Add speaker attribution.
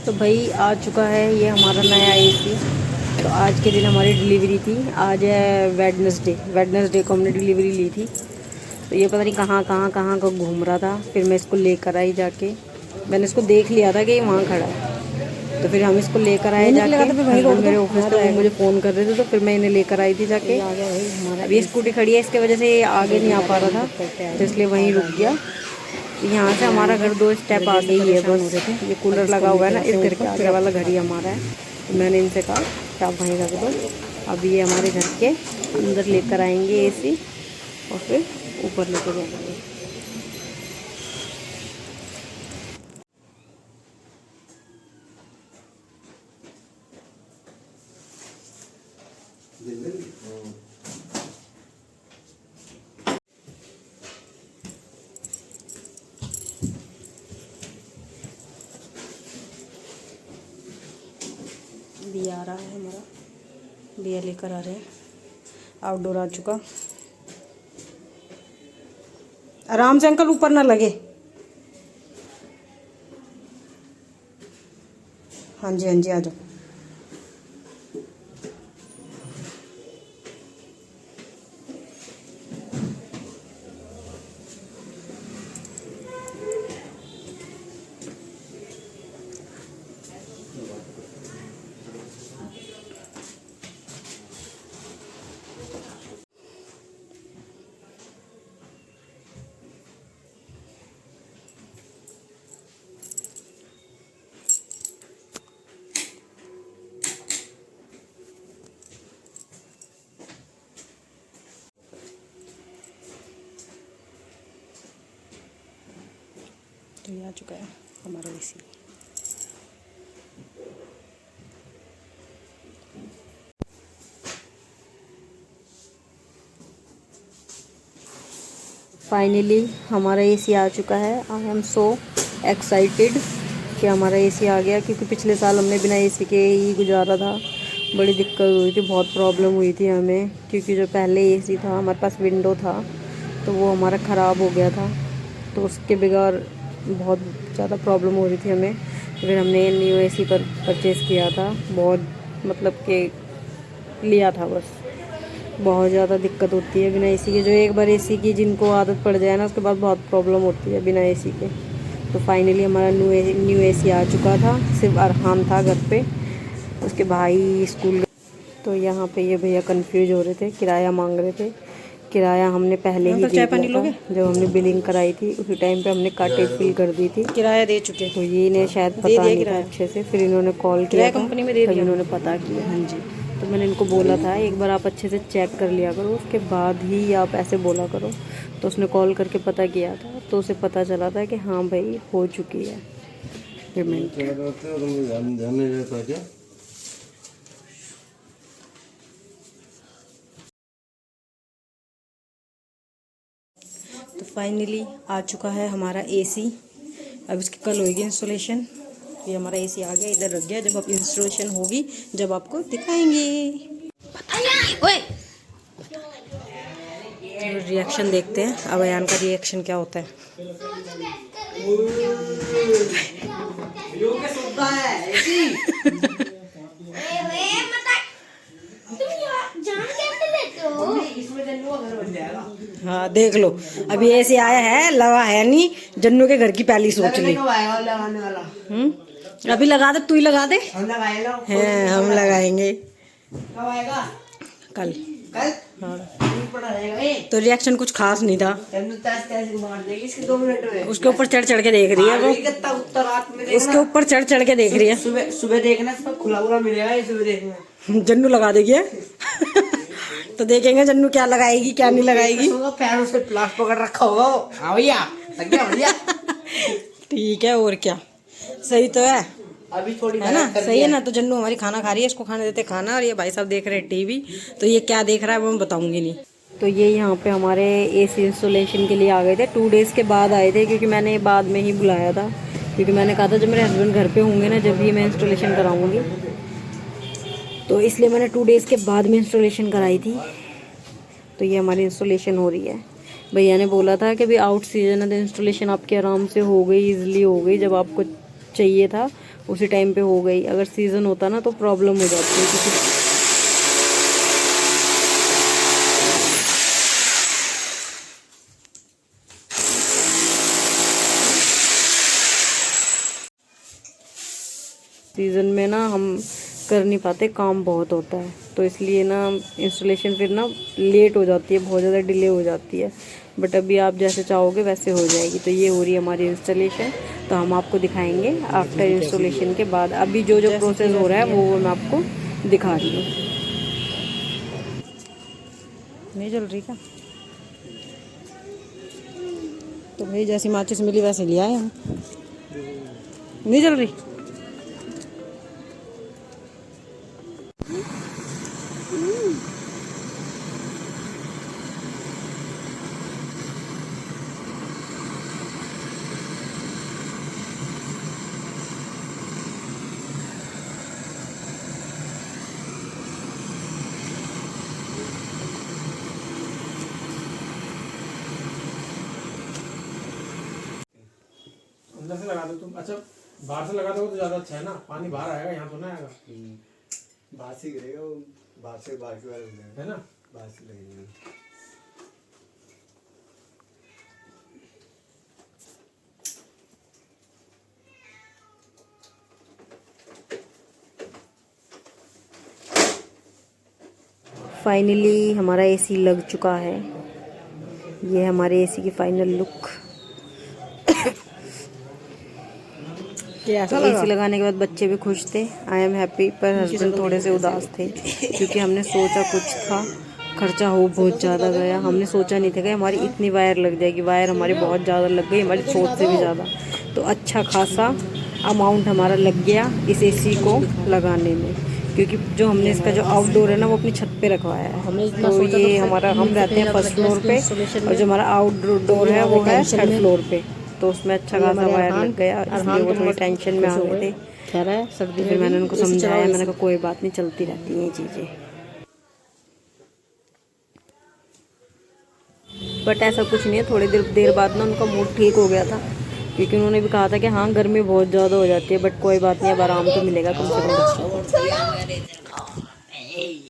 Speaker 1: तो भाई आ चुका है ये हमारा नया एसी। तो आज के दिन हमारी डिलीवरी थी। आज है वेडनेसडे को हमने डिलीवरी ली थी। तो ये पता नहीं कहाँ को घूम रहा था। फिर मैं इसको लेकर आई जाके। मैंने इसको देख लिया था कि ये वहाँ खड़ा है। तो फिर हम इसको लेकर आए जाके। हस्बैंड मेरे ऑफिस पे वो मुझे फ़ोन कर रहे थे, तो फिर मैं इन्हें लेकर आई थी जाके। अभी ये स्कूटी खड़ी है, इसके वजह से ये आगे नहीं आ पा रहा था, तो इसलिए वहीं रुक गया। यहाँ से हमारा घर 2 स्टेप आगे ही है बस। ये कूलर लगा हुआ है ना, इस घर के आगे वाला घर ही हमारा है। तो मैंने इनसे कहा कि आप वहीं रख दो। अब ये हमारे घर के अंदर लेकर आएंगे एसी और फिर ऊपर लेकर जाएंगे। दिया आ रहा है हमारा, दिया लेकर आ रहे हैं। आउटडोर आ चुका। आराम से अंकल, ऊपर ना लगे। हाँ जी हाँ जी, आ जाओ। तो ये आ चुका है हमारा एसी। फाइनली हमारा एसी आ चुका है। आई एम सो एक्साइटेड कि हमारा एसी आ गया, क्योंकि पिछले साल हमने बिना एसी के ही गुजारा था। बड़ी दिक्कत हुई थी, बहुत प्रॉब्लम हुई थी हमें, क्योंकि जो पहले एसी था हमारे पास विंडो था, तो वो हमारा ख़राब हो गया था। तो उसके बगैर बहुत ज़्यादा प्रॉब्लम हो रही थी हमें। फिर हमने न्यू एसी पर परचेज़ किया था। बहुत मतलब कि लिया था बस। बहुत ज़्यादा दिक्कत होती है बिना एसी के। जो एक बार एसी की जिनको आदत पड़ जाए ना, उसके बाद बहुत प्रॉब्लम होती है बिना एसी के। तो फाइनली हमारा न्यू एसी आ चुका था। सिर्फ अरहान था घर पे, उसके भाई स्कूल गए। तो यहाँ पे ये भैया कंफ्यूज हो रहे थे, किराया मांग रहे थे। किराया हमने पहले ही दे दिया था। जब हमने बिलिंग कराई थी उसी टाइम पे हमने कार्टेज फिल कर दी थी। किराया दे चुके। तो ये इन्हें शायद पता नहीं था अच्छे से। फिर इन्होंने कॉल किया कंपनी में, तब इन्होंने पता किया। हाँ जी। तो मैंने इनको बोला था एक बार आप अच्छे से चेक कर लिया करो, उसके बाद ही आप ऐसे बोला करो। तो उसने कॉल करके पता किया था, तो उसे पता चला था कि हाँ भाई हो चुकी है पेमेंट। तो फाइनली आ चुका है हमारा एसी। अब इसकी कल होगी इंस्टॉलेशन। ये हमारा एसी आ गया, इधर रख गया। जब आप इंस्टॉलेशन होगी जब आपको दिखाएंगे। ओए, रिएक्शन देखते हैं अब अयान का रिएक्शन क्या होता है। हाँ देख लो, अभी ऐसे आया है, लगा है नहीं। जन्नू के घर की पहली सोच ली। अभी लगा दे, तू ही लगा दे। हैं हम लगाएंगे कल। हाँ। तो रिएक्शन कुछ खास नहीं था। उसके ऊपर चढ़ चढ़ के देख रही है वो। उसके ऊपर चढ़ चढ़ के देख रही है। सुबह देखना, खुला खुला मिलेगा सुबह देखना। जन्नू लगा देगी। तो देखेंगे जन्नू क्या लगाएगी क्या नहीं लगाएगी। पैरों से प्लास पकड़ रखा होगा। हाँ भैया, लग गया भैया। ठीक है, और क्या, सही तो है अभी थोड़ी है ना, सही है ना। तो जन्नू हमारी खाना खा रही है, इसको खाने देते खाना। और ये भाई साहब देख रहे हैं टीवी। तो ये क्या देख रहा है वो मैं बताऊंगी नहीं। तो ये यहाँ पे हमारे एसी इंस्टॉलेशन के लिए आ गए थे। 2 डेज़ के बाद आए थे, क्योंकि मैंने बाद में ही बुलाया था। क्योंकि मैंने कहा था जब मेरे हस्बैंड घर पे होंगे ना, जब भी मैं इंस्टॉलेशन कराऊंगी। तो इसलिए मैंने 2 डेज़ के बाद में इंस्टॉलेशन कराई थी। तो ये हमारी इंस्टॉलेशन हो रही है। भैया ने बोला था कि भाई आउट सीजन है तो इंस्टॉलेशन आपकी आराम से हो गई, ईजिली हो गई। जब आपको चाहिए था उसी टाइम पे हो गई। अगर सीज़न होता ना तो प्रॉब्लम हो जाती है क्योंकि सीज़न में ना हम कर नहीं पाते, काम बहुत होता है, तो इसलिए ना इंस्टॉलेशन फिर ना लेट हो जाती है, बहुत ज़्यादा डिले हो जाती है। बट अभी आप जैसे चाहोगे वैसे हो जाएगी। तो ये हो रही है हमारी इंस्टॉलेशन, तो हम आपको दिखाएंगे आफ्टर इंस्टॉलेशन के बाद। अभी जो जो प्रोसेस हो रहा है वो मैं आपको दिखा रही हूँ।
Speaker 2: नहीं जल रही क्या? तो भाई जैसी माचिस मिली वैसे लिया है हम। नहीं जल रही।
Speaker 3: अंदर से लगा दो तुम। अच्छा बाहर से लगा दो तो ज्यादा अच्छा है ना, पानी बाहर आएगा, यहाँ तो ना आएगा।
Speaker 4: बाहर से गिरेगा वो, बाहर से बाहर की बार
Speaker 3: है ना,
Speaker 4: बाहर से लगेगा।
Speaker 1: फाइनली हमारा एसी लग चुका है। ये हमारे एसी की फाइनल लुक।
Speaker 2: कैसा
Speaker 1: तो
Speaker 2: लगा?
Speaker 1: एसी लगाने के बाद बच्चे भी खुश थे, आई एम हैप्पी, पर हस्बैंड थोड़े से उदास थे क्योंकि हमने सोचा कुछ था, खर्चा हो बहुत ज़्यादा गया। हमने सोचा नहीं था कि हमारी इतनी वायर लग जाएगी। वायर हमारी बहुत ज़्यादा लग गई, हमारी सोच से भी ज़्यादा। तो अच्छा खासा अमाउंट हमारा लग गया इस एसी को लगाने में, क्योंकि जो हमने इसका जो आउटडोर है ना वो अपनी छत पे रखवाया है। तो ये हमारा, हम रहते हैं फर्स्ट फ्लोर पे और जो हमारा आउटडोर है वो है थर्ड फ्लोर पे। तो उसमें अच्छा खासा वायर लग गया, इसलिए वो थोड़ी टेंशन में आ गए थे।
Speaker 2: कह रहा है सर्दी
Speaker 1: फिर मैंने उनको समझाया, मैंने कहा कोई बात नहीं, चलती रहती हैं ये चीज़ें। बट ऐसा कुछ नहीं है, थोड़ी देर बाद ना उनका मूड ठीक हो गया था, क्योंकि उन्होंने भी कहा था कि हाँ गर्मी बहुत ज़्यादा हो जाती है, बट कोई बात नहीं, अब आराम तो मिलेगा कम से कम।